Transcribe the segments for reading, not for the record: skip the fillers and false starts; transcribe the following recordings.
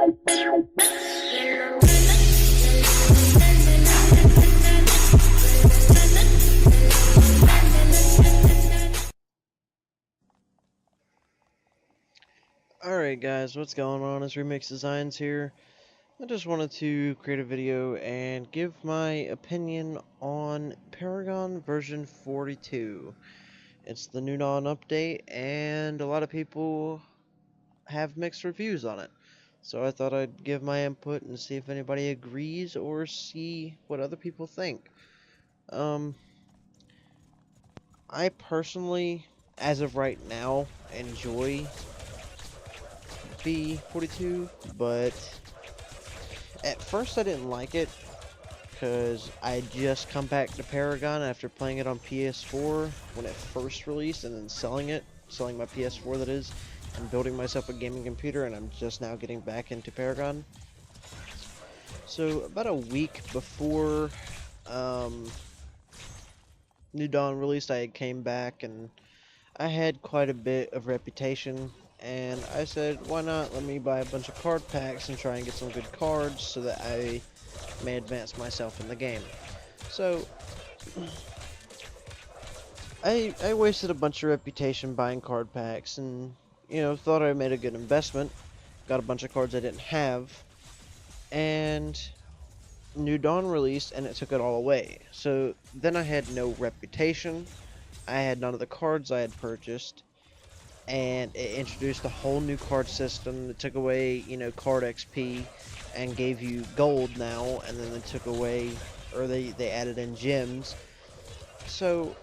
Alright guys, what's going on? It's Remix Designs here. I just wanted to create a video and give my opinion on Paragon version 42. It's the New Dawn update and a lot of people have mixed reviews on it. So I thought I'd give my input and see if anybody agrees or see what other people think. I personally, as of right now, enjoy V42, but at first I didn't like it because I had just come back to Paragon after playing it on PS4 when it first released and then selling my PS4 that is, and building myself a gaming computer, and I'm just now getting back into Paragon. So about a week before New Dawn released, I came back and I had quite a bit of reputation, and I said, why not let me buy a bunch of card packs and try and get some good cards so that I may advance myself in the game. So I wasted a bunch of reputation buying card packs, and thought I made a good investment. Got a bunch of cards I didn't have, and New Dawn released and it took it all away. So then I had no reputation, I had none of the cards I had purchased, and it introduced a whole new card system that took away, card XP and gave you gold now, and then they took away, or they added in gems. So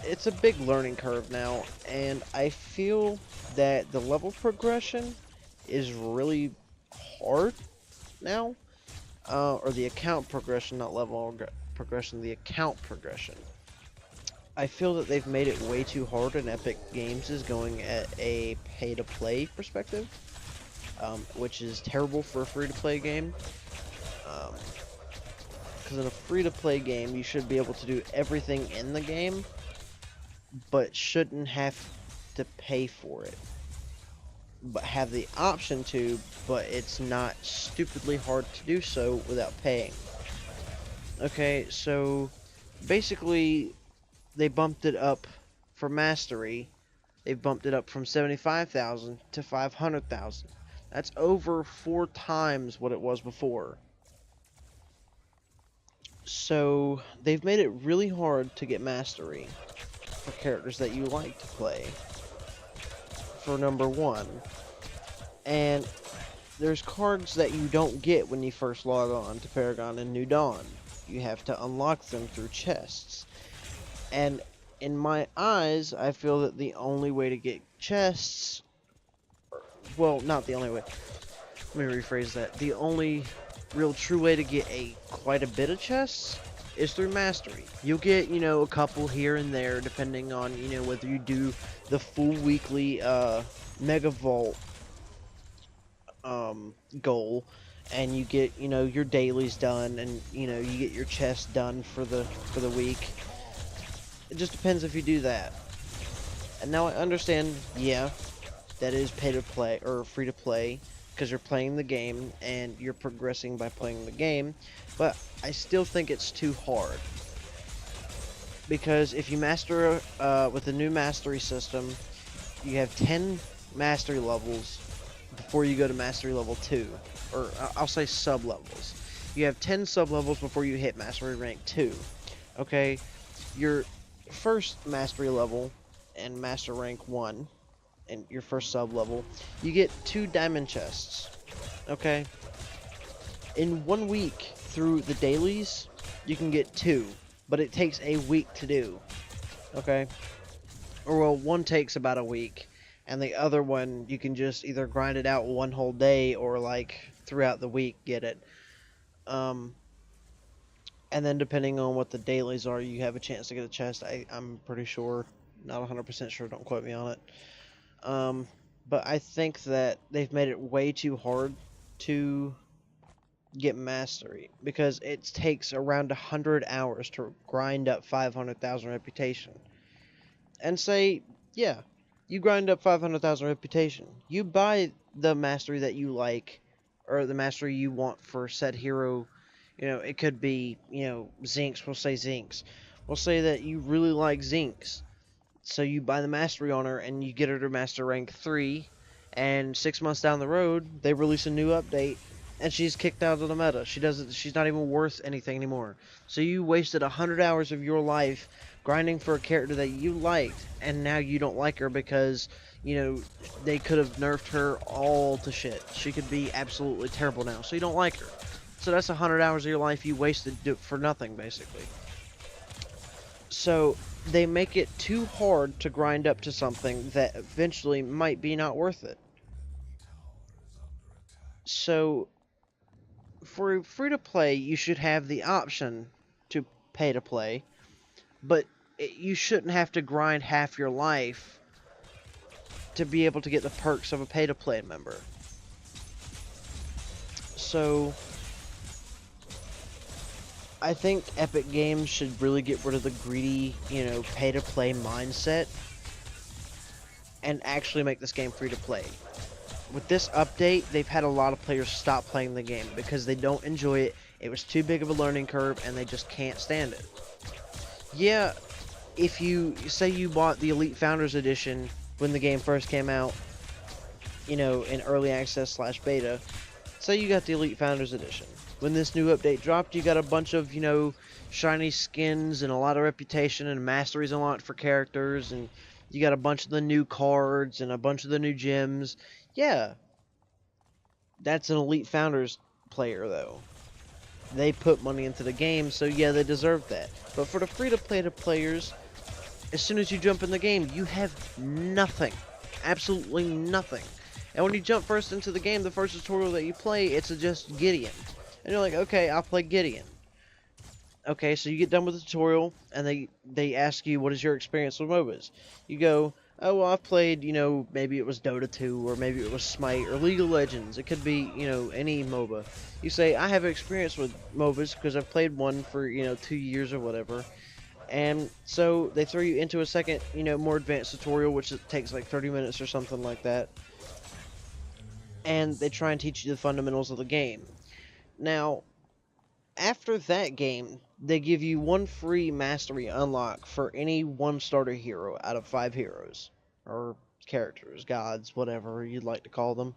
it's a big learning curve now, and I feel that the level progression is really hard now, or the account progression, not level progression, the account progression. I feel that they've made it way too hard, and Epic Games is going at a pay-to-play perspective, which is terrible for a free-to-play game. Because in a free-to-play game, you should be able to do everything in the game, but shouldn't have to pay for it. But have the option to, but it's not stupidly hard to do so without paying. Okay, so basically they bumped it up for mastery. They've bumped it up from 75,000 to 500,000. That's over 4 times what it was before. So they've made it really hard to get mastery for characters that you like to play, for number one. And there's cards that you don't get when you first log on to Paragon and New Dawn. You have to unlock them through chests. And in my eyes, I feel that the only way to get chests, well, not the only way, let me rephrase that, the only real true way to get quite a bit of chests is through mastery. You'll get, a couple here and there depending on, whether you do the full weekly Mega Vault goal, and you get, your dailies done, and you get your chests done for the week. It just depends if you do that. And now I understand, yeah, that is pay to play or free to play, because you're playing the game and you're progressing by playing the game, but I still think it's too hard. Because if you master with the new mastery system, you have 10 mastery levels before you go to mastery level 2, or I'll say sub levels. You have 10 sub levels before you hit mastery rank 2. Okay, your first mastery level and master rank 1, and your first sub level, you get 2 diamond chests. Okay, in 1 week through the dailies, you can get 2, but it takes a week to do. Okay, or well, one takes about a week, and the other one you can just either grind it out one whole day or like throughout the week get it. And then depending on what the dailies are, you have a chance to get a chest. I'm pretty sure, not 100% sure, don't quote me on it. But I think that they've made it way too hard to get mastery, because it takes around 100 hours to grind up 500,000 reputation. And say, yeah, you grind up 500,000 reputation. You buy the mastery that you like, or the mastery you want for said hero. You know, it could be, you know, Zinx. We'll say Zinx. We'll say that you really like Zinx. So you buy the mastery on her and you get her to master rank 3, and 6 months down the road they release a new update and she's kicked out of the meta. She's not even worth anything anymore. So you wasted 100 hours of your life grinding for a character that you liked, and now you don't like her because, you know, they could have nerfed her all to shit. She could be absolutely terrible now, so you don't like her. So that's 100 hours of your life you wasted for nothing, basically. So they make it too hard to grind up to something that eventually might be not worth it. So for free to play, you should have the option to pay to play, but you shouldn't have to grind half your life to be able to get the perks of a pay to play member. So I think Epic Games should really get rid of the greedy, you know, pay to play mindset and actually make this game free to play. With this update, they've had a lot of players stop playing the game because they don't enjoy it. It was too big of a learning curve and they just can't stand it. Yeah, if you say you bought the Elite Founders Edition when the game first came out, you know, in early access / beta, say you got the Elite Founders Edition. When this new update dropped, you got a bunch of, you know, shiny skins and a lot of reputation and masteries unlocked for characters, and you got a bunch of the new cards and a bunch of the new gems. Yeah, that's an Elite Founders player, though. They put money into the game, so yeah, they deserve that. But for the free-to-play players, as soon as you jump in the game, you have nothing. Absolutely nothing. And when you jump first into the game, the first tutorial that you play, it's just Gideon. And you're like, okay, I'll play Gideon. Okay, so you get done with the tutorial, and they ask you, what is your experience with MOBAs? You go, oh, well, I've played, you know, maybe it was Dota 2, or maybe it was Smite, or League of Legends. It could be, you know, any MOBA. You say, I have experience with MOBAs because I've played one for, you know, 2 years or whatever. And so they throw you into a second, you know, more advanced tutorial, which takes like 30 minutes or something like that. And they try and teach you the fundamentals of the game. Now, after that game, they give you one free mastery unlock for any one starter hero out of 5 heroes. Or characters, gods, whatever you'd like to call them.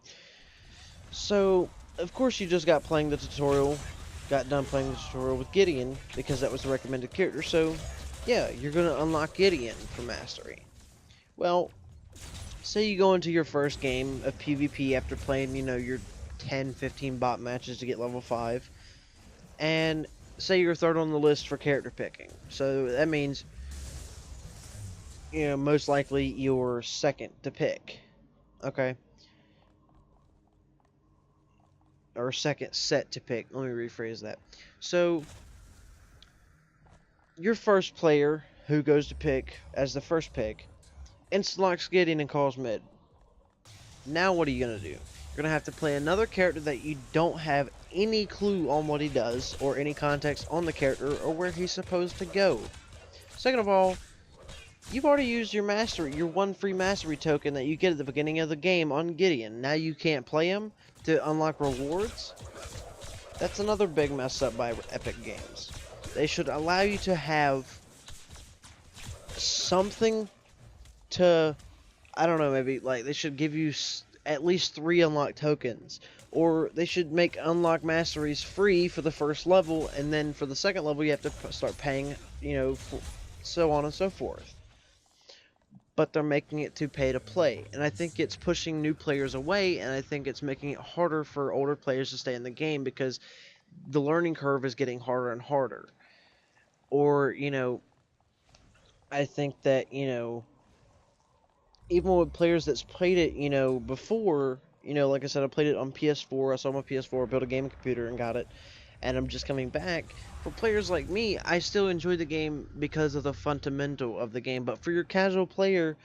So, of course you just got playing the tutorial, got done playing the tutorial with Gideon, because that was the recommended character, so yeah, you're going to unlock Gideon for mastery. Well, say you go into your first game of PvP after playing, you know, your 10-15 bot matches to get level 5, and say you're third on the list for character picking. So that means, you know, most likely you're second to pick. Okay? Or second set to pick. Let me rephrase that. So, your first player who goes to pick as the first pick insta-locks Gideon and calls mid. Now what are you going to do? You're going to have to play another character that you don't have any clue on what he does, or any context on the character, or where he's supposed to go. Second of all, you've already used your mastery, your one free mastery token that you get at the beginning of the game on Gideon. Now you can't play him to unlock rewards? That's another big mess up by Epic Games. They should allow you to have something to, I don't know, maybe like they should give you at least 3 unlock tokens, or they should make unlock masteries free for the first level, and then for the second level you have to start paying, you know, so on and so forth. But they're making it to pay to play, and I think it's pushing new players away, and I think it's making it harder for older players to stay in the game because the learning curve is getting harder and harder. Or, you know, I think that, you know, even with players that's played it, you know, before, you know, like I said, I played it on PS4, I saw my PS4, built a gaming computer and got it, and I'm just coming back. For players like me, I still enjoy the game because of the fundamental of the game, but for your casual player,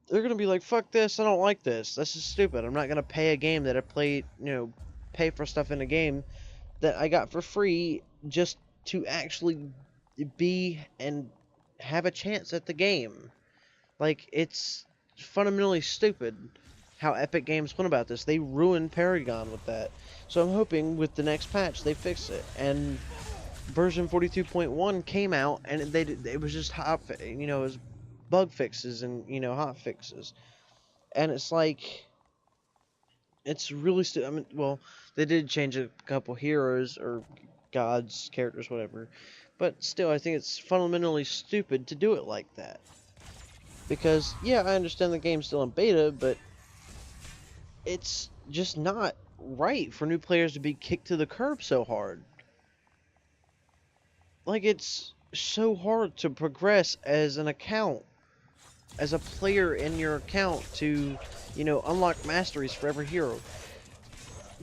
they're going to be like, fuck this, I don't like this, this is stupid, I'm not going to pay a game that I played, you know, pay for stuff in a game that I got for free just to actually be and have a chance at the game. Like, it's fundamentally stupid how Epic Games went about this. They ruined Paragon with that. So I'm hoping with the next patch they fix it. And version 42.1 came out, and it was just it was bug fixes and hot fixes. And it's like, it's really I mean, well, they did change a couple heroes or gods, characters, whatever. But still, I think it's fundamentally stupid to do it like that. Because, yeah, I understand the game's still in beta, but it's just not right for new players to be kicked to the curb so hard. Like, it's so hard to progress as an account, as a player in your account to, unlock masteries for every hero.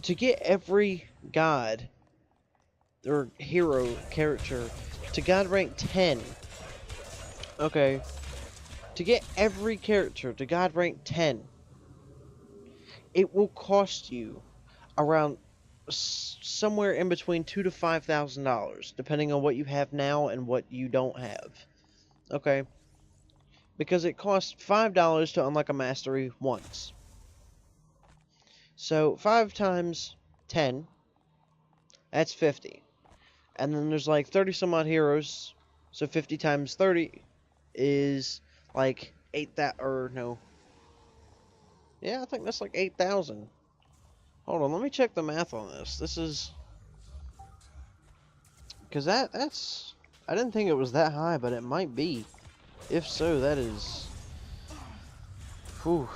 To get every god or hero character to god rank 10, okay, to get every character to god rank 10, it will cost you around somewhere in between $2,000 to $5,000, depending on what you have now and what you don't have. Okay, because it costs $5 to unlock a mastery once. So 5 times 10, that's 50. And then there's like 30 some odd heroes, so 50 times 30 is like 8,000, or no. Yeah, I think that's like 8,000. Hold on, let me check the math on this. This is, because that's, I didn't think it was that high, but it might be. If so, that is, whew.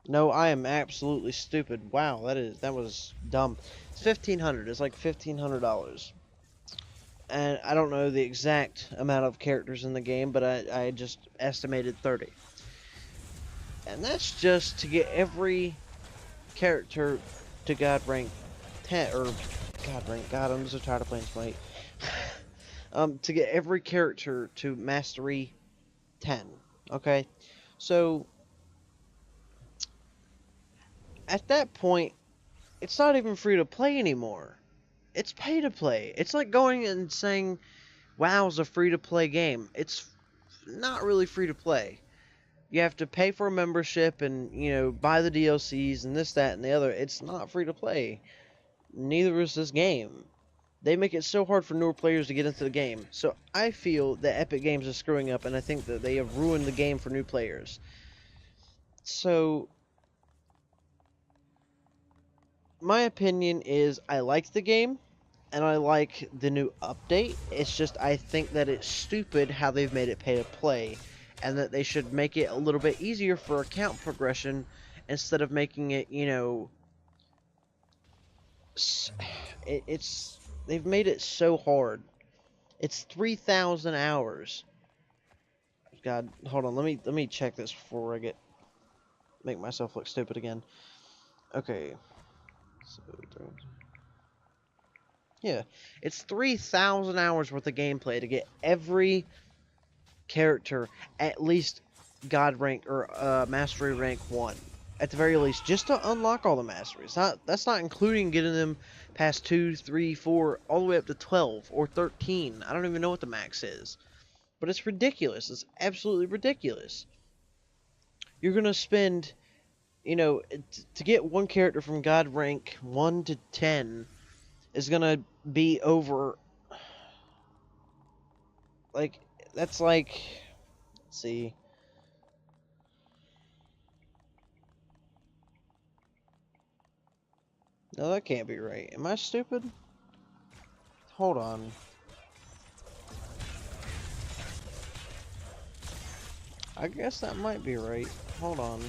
No, I am absolutely stupid. Wow, that was dumb. It's 1,500. It's like $1,500. And I don't know the exact amount of characters in the game, but I just estimated 30. And that's just to get every character to God rank 10, or God, I'm so tired of playing Smite. To get every character to mastery 10. Okay? So, at that point, it's not even free to play anymore. It's pay to play. It's like going and saying, WoW's a free to play game. It's not really free to play. You have to pay for a membership and, buy the DLCs and this, that, and the other. It's not free to play. Neither is this game. They make it so hard for newer players to get into the game. So I feel that Epic Games is screwing up, and I think that they have ruined the game for new players. So, my opinion is I like the game, and I like the new update. It's just I think that it's stupid how they've made it pay to play, and that they should make it a little bit easier for account progression instead of making it, they've made it so hard. It's 3,000 hours. God, hold on. Let me check this before I make myself look stupid again. Okay. So, yeah, it's 3,000 hours worth of gameplay to get every character at least God rank or mastery rank 1. At the very least, just to unlock all the masteries. That's not including getting them past 2, 3, 4, all the way up to 12 or 13. I don't even know what the max is. But it's ridiculous. It's absolutely ridiculous. You're going to spend, to get one character from God rank 1 to 10 is going to be over, like, that's like, let's see. No, that can't be right. Am I stupid? Hold on. I guess that might be right. Hold on.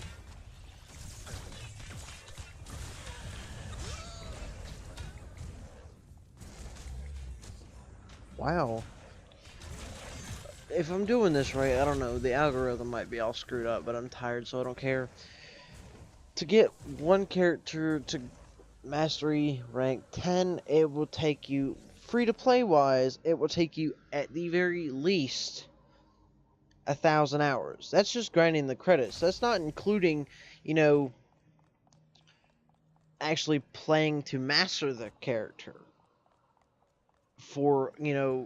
Wow. If I'm doing this right, I don't know. The algorithm might be all screwed up, but I'm tired, so I don't care. To get one character to mastery rank 10, it will take you, free-to-play wise, it will take you at the very least 1,000 hours. That's just grinding the credits. That's not including, actually playing to master the character for,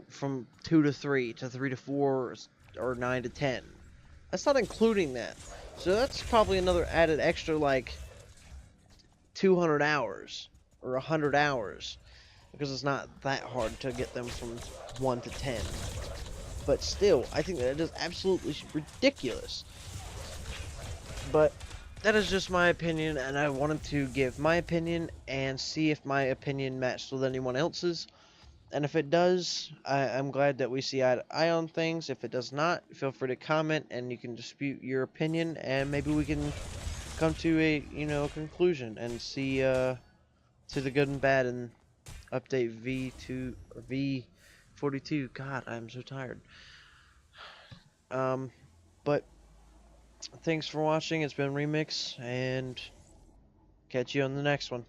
from 2 to 3 to 3 to 4 or 9 to 10. That's not including that. So that's probably another added extra like 200 hours or 100 hours, because it's not that hard to get them from 1 to 10. But still, I think that it is absolutely ridiculous. But that is just my opinion, and I wanted to give my opinion and see if my opinion matched with anyone else's. And if it does, I'm glad that we see eye to eye on things. If it does not, feel free to comment and you can dispute your opinion, and maybe we can come to a conclusion and see to the good and bad in update V2 or V42. God, I'm so tired. But thanks for watching. It's been Remix, and catch you on the next one.